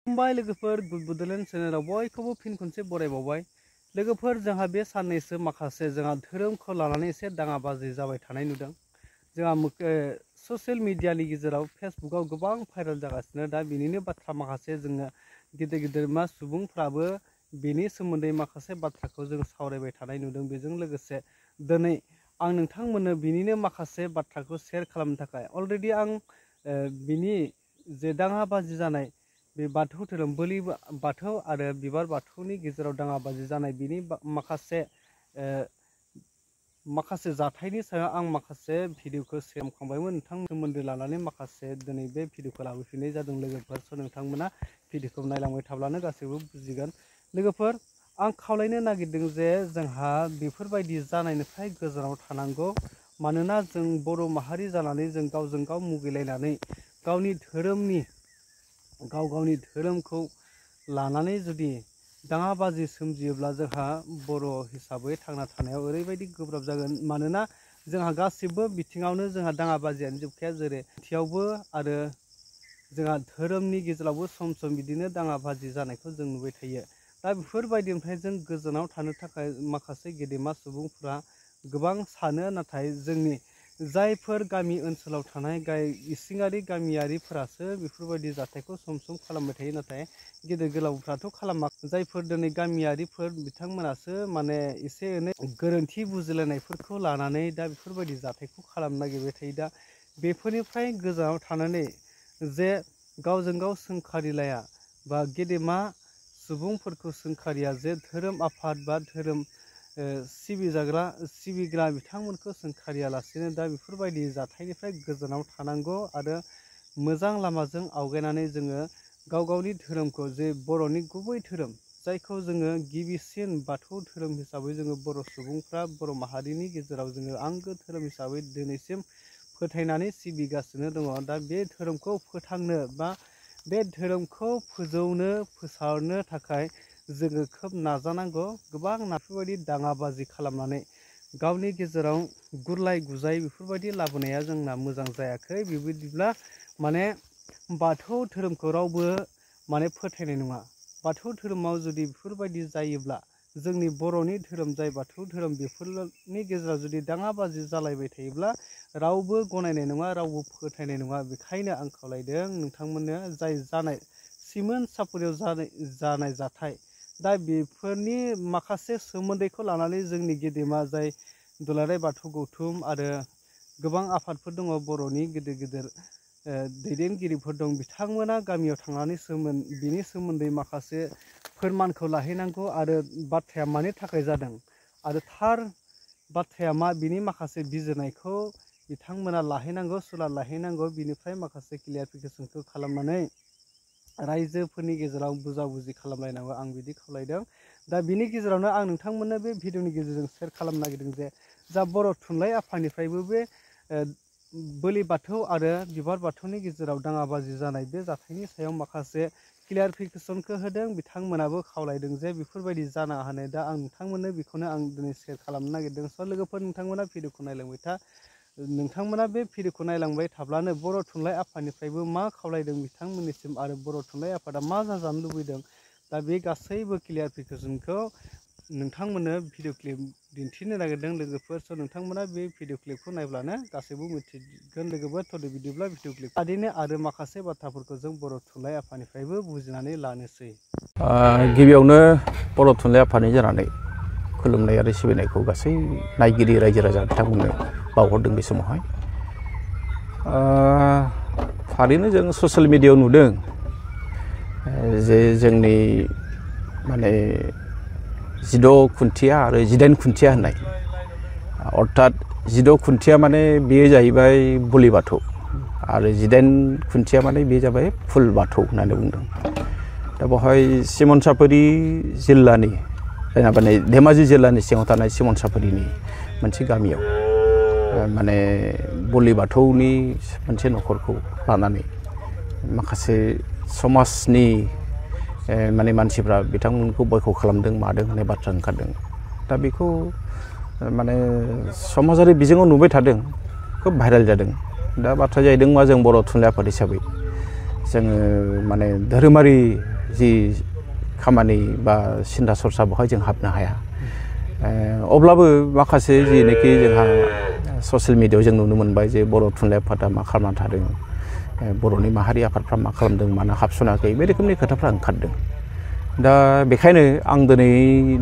खुलुमबाय लोगोफोर गुड बड'लेण्ड चेनेलाव बयखौबो फिन खनसे बरायबावबाय। लोगोफोर जोंहा बे साननैसो माखासे जोंहा धोरोमखौ लानानै एसे दाङाबाजि जाबाय थानाय नुदों। जोंहा ससियेल मिडियानि गेजेराव फेसबुकाव गोबां भाइरेल जागासिनो। दा बिनिनो बाथ्रा माखासे जोङो गिदिर गिदिरमा सुबुंफ्राबो बेनि सोमोन्दै माखासे बाथ्राखौ जों सावरायबाय थानाय नुदों। बेजों लोगोसे दिनै आं नोंथांमोननो बिनिनो माखासे बाथ्राखौ शेयार खालामनो थाखाय अलरेडि आं बिनि जे दाङाबाजि जानाय बे बाथौ धोरोम बोलि बाथौ आरो बिबार बाथौनि गेजेराव दाङाबाजि जानाय बिनि माखासे जाथायनि सायाव आं माखासे भिडिअखौ शेयार खालामखांबायमोन। नोंथांमोननि सोमोन्दो लानानै माखासे दिनै बे भिडिअखौ लाबोफिननाय जादों लोगोफोर। स' नोंथांमोना भिडिअखौ नायलांबाय थाब्लानो गासैबो बुजिगोन। लोगोफोर आं खावलायनो नागिरदों जे जोंहा बेफोरबायदि जानायनिफ्राय गोजानाव थानांगौ। मानोना जों बर' माहारि जानानै जों गावजों गाव मुगैलायनानै गावनि धोरोमखौ लानानै जुदि दाङाबाजि सोमजियोब्ला जोंहा बर' हिसाबै थांना थानायाव ओरैबायदि गोब्राब जागोन। मानोना जोंहा गासिबो बिथिङावनो जोंहा दाङाबाजियानो जोबखाया, जेरै खाथियावबो आरो जोंहा धोरोमनि गेजेरावबो सम सम बिदिनो दाङाबाजि जानायखौ जों नुबाय थायो। दा बेफोरबायदिनिफ्राय जों गोजानाव थानो थाखाय माखासे गेदेमा सुबुंफ्रा गोबां सानो, नाथाय जोंनि जायफोर गामि ओनसोलाव थानाय इसिङारि गामियारिफोरासो बेफोरबायदि जाथायखौ सम सम खालामबाय थायो। नाथाय गेदेर गोलावफ्राथ' खालामा। जायफोर दिनै गामियारिफोर बिथांमोनासो माने एसे एनै गोरोन्थि बुजिलायनायफोरखौ लानानै दा बेफोरबायदि जाथायखौ खालामनो नागिरबाय थायो। दा बेफोरनिफ्राय गोजानाव थानानै जे गावजों गाव सोंखारिलाया बा गेदेमा सुबुंफोरखौ सोंखारिया, जे धोरोम आफाद बा धोरोम सिबिग्रा बिथांमोनखौ सोंखारियालासेनो दा बेफोरबायदि जाथायनिफ्राय गोजानाव थानांगौ आरो मोजां लामाजों आवगायनानै जोङो गाव गावनि धोरोमखौ, जे बर'नि गुबै धोरोम जायखौ जोङो गिबिसिन बाथौ धोरोम हिसाबै जोङो बर' सुबुंफ्रा बर' माहारिनि गेजेराव जोङो आंगो धोरोम हिसाबै दिनैसिम फोथायनानै सिबिगासिनो दङ। दा बे धोरोमखौ फोथांनो बा बे धोरोमखौ फोसावनो थाखाय जोङो खोब नाजानांगौ। गोबां बेफोरबायदि दाङाबाजि खालामनानै गावनि गेजेराव गुरलाय गुजाय बेफोरबायदि लाबोनाया जोंना मोजां जायाखै। बेबायदिब्ला माने बाथौ धोरोमखौ रावबो माने फोथायनाय नङा। बाथौ धोरोमाव जुदि बेफोरबायदि जायोब्ला जोंनि बर'नि धोरोम जाय बाथौ धोरोम बेफोरनि गेजेराव जुदि दाङाबाजि जालायबाय थायोब्ला रावबो गनायनाय नङा, रावबो फोथायनाय नङा। बेखायनो आं खावलायदों नोंथांमोननो जाय जानाय सिमोन सापरियाव जानाय जाथाय, दा बेफोरनि माखासे सोमोन्दैखौ लानानै जोंनि गेदेमा जाय दुलाराय बाथौ गौथुम आरो गोबां आफादफोर दङ, बर'नि गिदिर गिदिर दैदेनगिरिफोर दं, बिथांमोना गामियाव थांनानै बिनि सोमोन्दै माखासे फोरमानखौ लाहैनांगौ आरो बाथ्राया मानि थाखाय जादों आरो थार बाथ्राया मा बिनि माखासे बिजिरनायखौ बिथांमोना लाहैनांगौ, सुलाद लाहैनांगौ। बिनिफ्राय माखासे क्लियारिफिकेसनखौ खालामनानै रायजोफोरनि गेजेराव बुजा-बुजि खालामलायनांगौ, आं बिदि खावलायदों। दा बिनि गेजेरावनो आं नोंथांमोननो बे भिडिअनि गेजेरजों शेयार खालामनो नागिरदों जे जा बर' थुनलाइ आफादनिफ्रायबो बे बोलि बाथौ आरो बिबार बाथौनि गेजेराव दाङाबाजि जानाय बे जाथायनि सायाव माखासे क्लियारिफिकेसनखौ होदों। बिथांमोनाबो खावलायदों जे बेफोरबायदि जानाङा होनो। दा आं नोंथांमोननो बेखौनो आं दिनै शेयार खालामनो नागिरदों। स' लोगोफोर नोंथांमोना भिडिअखौ नायलांबाय था। नोंथांमोना बे भिडिअखौ नायलांबाय थाब्लानो बर' थुनलाइ आफादनिफ्रायबो मा खावलायदों बिथांमोननिसिम आरो बर' थुनलाइ आफादा मा जाजानो लुबैदों, दा बे गासैबो क्लियारिफिकेसनखौ नोंथांमोननो भिडिअ क्लिप दिन्थिनो नागिरदों लोगोफोर। स' नोंथांमोना बे भिडिअ क्लिपखौ नायब्लानो गासैबो मिथिगोन लोगोफोर। थ' बिदिब्ला भिडिअ क्लिप थारैनो आरो माखासे बाथ्राफोरखौ जों बर' थुनलाइ आफादनिफ्रायबो बुजिनानै लानोसै। गिबियावनो बर' थुनलाइ आफादनि जानानै खुलुमनाय आरो सिबिनायखौ गासै नायगिरि रायजो राजा बिथांमोननो बावहरदों बे समावहाय। थारैनो जों ससियेल मिडियायाव नुदों जे जोंनि माने 16 खुन्थिया आरो 18 खुन्थिया होननाय, अर्थात 16 खुन्थिया माने बेयो जाहैबाय बोलि बाथौ आरो 18 खुन्थिया माने बे जाबाय फुल बाथौ होननानै बुंदों। दा बेवहाय सिमनसापरि जिल्लानि माने धेमाजि जिल्लानि सिङाव थानाय सिमनसापरिनि मोनसे गामियाव माने बोलि बाथौनि मोनसे न'खरखौ लानानै माखासे समाजनि माने मानसिफ्रा बिथांमोनखौ बयकट खालामदों मादों होननाय बाथ्रा ओंखारदों। दा बेखौ माने समाजारि बिजोङाव नुबाय थादों, खोब भाइरेल जादों। दा बाथ्रा जाहैदों मा, जों बर' थुनलाइ आफाद हिसाबै जोङो माने धोरोमारि जि खामानि बा सिन्था सरसा बेवहाय जों हाबनो हाया अब्लाबो माखासे जिनेखि जोंहा ससियेल मिडियायाव जों नुनो मोनबाय जे बर' थुनलाइ आफादा मा खालामना थादों बर'नि माहारि आफादफ्रा मा खालामदों मानो हाबसनाखै बे रोखोमनि खोथाफ्रा ओंखारदों दा बेखायनो आं दिनै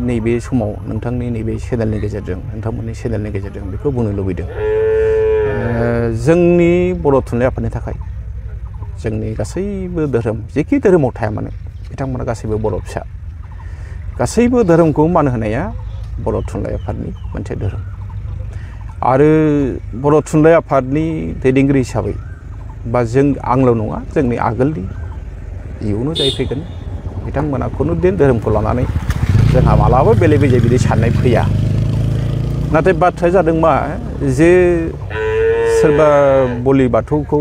नैबे समाव नोंथांनि नैबे चेनेलनि गेजेरजों नोंथांमोननि चेनेलनि गेजेरजों बेखौ बुंनो लुबैदों जोंनि बर' थुनलाइ आफादनि थाखाय जोंनि गासैबो धोरोम जेखि धोरोमाव थाया मानो बिथांमोना गासैबो बर' फिसा गासैबो धोरोमखौ मान होनाया बर' थुनलाइ आफादनि मोनसे धोरोम आरो बर' थुनलाइ आफादनि दैदेनगिरि हिसाबै बा जों आंल' नङा जोंनि आगोलनि इयुनाव जाय फैगोन बिथांमोना खुनु दिन धोरोमखौ लानानै जोंहा मालाबा बेले बेजे बिदि साननाय फैया नाथाय बाथ्राया जादों मा जे सोरबा बलि बाथौखौ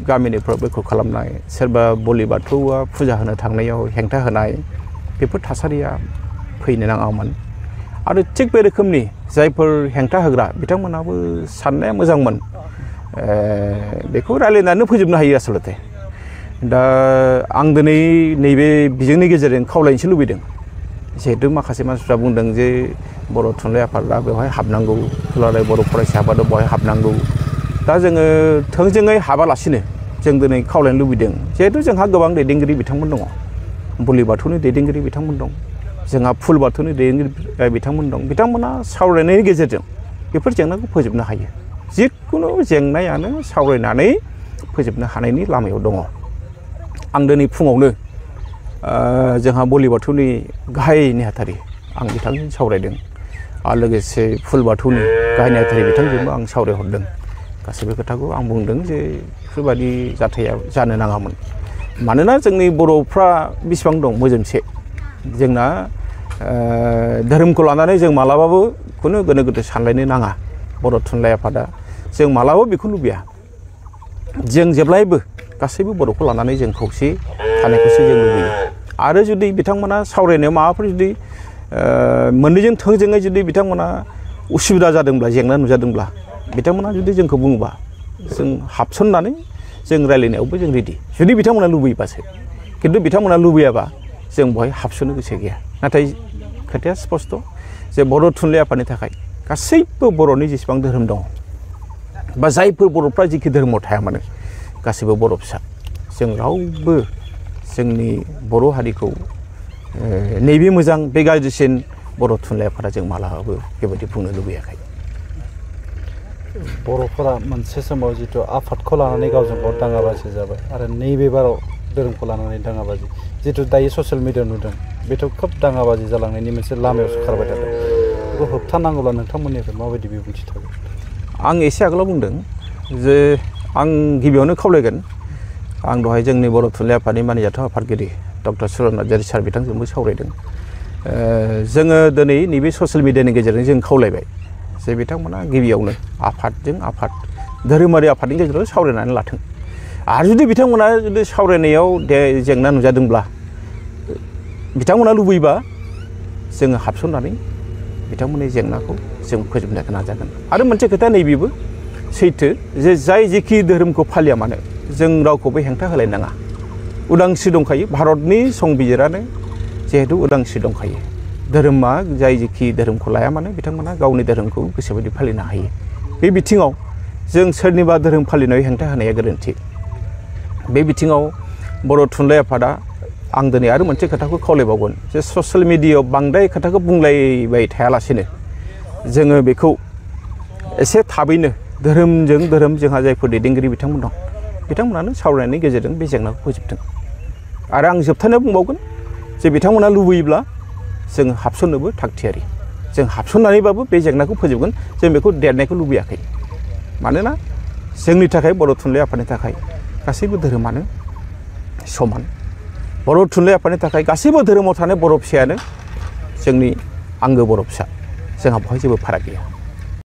गामिनिफ्राव बेखौ खालामनाय सोरबा बलि बाथौआ फुजा होनो थांनायाव हेंथा होनाय बेफोर थासारिया फैनो नाङामोन आरो थिग बे रोखोमनि जायफोर हेंथा होग्रा बिथांमोनाबो साननाया मोजांमोन बेखौ रायलायनानै फोजोबनो हायो आसलते दा आं दिनै नैबे बिजोंनि गेजेरजों खावलायनोसो लुबैदों जिहेतु माखासे मानसिफ्रा बुंदों जे बर' थुनलाइ आफादा बेवहाय हाबनांगौ दुलाराय बर' फरायसा आफादा बेवहाय हाबनांगौ दा जोङो थोंजोङै हाबालासिनो जों दिनै खावलायनो लुबैदों जिहेतु जोंहा गोबां दैदेनगिरि बिथांमोन दङ बोलि बाथौनि दैदेनगिरि बिथांमोन दं जोंहा फुल बाथौनि दैदेनगिरि बिथांमोन दं बिथांमोना सावरायनायनि गेजेरजों बेफोर जेंनाखौ फोजोबनो हायो जिखुनु जेंनायानो सावरायनानै फोजोबनो हानायनि लामायाव दङ आं दिनै फुङावनो जोंहा बोलि बाथौनि गाहाय नेहाथारि आं बिथांजों सावरायदों आरो लोगोसे फुल बाथौनि गाहाय नेहाथारि बिथांजोंबो आं सावरायहरदों गासैबो खोथाखौ आं बुंदों जे बेफोरबायदि जाथाया जानो नाङामोन मानोना जोंनि बर'फ्रा बेसेबां दं मोजोमसे जोंना धोरोमखौ लानानै जों मालाबाबो खुनु गोनो गोथो सानलायनो नाङा बर' थुनलाइ आफादा जों मालाबाबो बेखौ लुबैया जों जेब्लायबो गासैबो बर'खौ लानानै जों खौसे थानायखौसो जों लुबैयो आरो जुदि बिथांमोना सावरायनायाव माबाफोर जुदि मोननैजों थोंजोङै जुदि बिथांमोना उसुबिदा जादोंब्ला जेंना नुजादोंब्ला बिथांमोना जुदि जोंखौ बुङोबा जों हाबसननानै जों रायलायनायावबो जों रेडि जुदि बिथांमोना लुबैबासो खिन्थु बिथांमोना लुबैयाबा जों बहाय हाबसननो गोसो गैया नाथाय खोथाया स्पस्त जे बर' थुनलाइ आफादनि थाखाय गासैबो बर'नि जेसेबां धोरोम दङ बा जायफोर बर'फ्रा जिखि धोरोमाव थाया मानो गासैबो बर' फिसा जों रावबो जोंनि बर' हारिखौ नैबे मोजां बे गाज्रिसिन बर' थुनलाइ आफादा जों मालाबाबो बेबायदि बुंनो लुबैयाखै बर'फोरा मोनसे समाव जिथु आफादखौ लानानै गावजों गाव दाङाबाजि जाबाय आरो नैबे बाराव धोरोमखौ लानानै दाङाबाजि जिथु दायो ससियेल मिडियायाव नुदों बेथ' खोब दाङाबाजि जालांनायनि मोनसे लामायावसो खारबाय थादों बेखौ होबथानांगौब्ला नोंथांमोननिफ्राय माबायदि बिबुंथि थागोन आं एसे आगोलाव बुंदों जे आं गिबियावनो खावलायगोन आं दहाय जोंनि बर' थुनलाइ आफादनि मानिजाथाव आफादगिरि डक्टर सुरन नार्जारि सार बिथांजोंबो सावरायदों जोङो दिनै नैबे ससियेल मिडियानि गेजेरजों जों खावलायबाय जे बिथांमोना गिबियावनो आफादजों आफाद धोरोमारि आफादनि गेजेराव सावरायनानै लाथों आरो जुदि बिथांमोना जुदि सावरायनायाव जेंना नुजादोंब्ला बिथांमोना लुबैबा जोङो हाबसननानै बिथांमोननि जेंनाखौ जों फोजोबनो नाजागोन आरो मोनसे खोथा नैबेबो सैथो जे जाय जेखि धोरोमखौ फालिया मानो जों रावखौबो हेंथा होलायनाङा उदांस्रि दंखायो भारतनि संबिजिरानो जिहेतु उदांस्रि दंखायो धोरोमा जाय जेखि धोरोमखौ लाया मानो बिथांमोना गावनि धोरोमखौ गोसोबायदि फालिनो हायो बे बिथिङाव जों सोरनिबा धोरोम फालिनायाव हेंथा होनाया गोरोन्थि बे बिथिङाव बर' थुनलाइ आफादा आं दिनै आरो मोनसे खोथाखौ खावलायबावगोन जे ससियेल मिडियायाव बांद्राय खोथाखौ बुंलायबाय थायालासेनो जोङो बेखौ एसे थाबैनो धोरोमजों धोरोम जोंहा जायफोर दैदेनगिरि बिथांमोन दं बिथांमोनानो सावरायनायनि गेजेरजों बे जेंनाखौ फोजोबथों आरो आं जोबथारनायाव बुंबावगोन जे बिथांमोना लुबैयोब्ला जों हाबसननोबो थागथियारि जों हाबसननानैबाबो बे जेंनाखौ फोजोबगोन जों बेखौ देरनायखौ लुबैयाखै मानोना जोंनि थाखाय बर' थुनलाइ आफादनि थाखाय गासैबो धोरोमानो समान बर' थुनलाइ आफादनि थाखाय गासैबो धोरोमाव थानाय बर' फिसायानो जोंनि आंगो बर' फिसा जोंहा बेवहाय जेबो फाराग गैया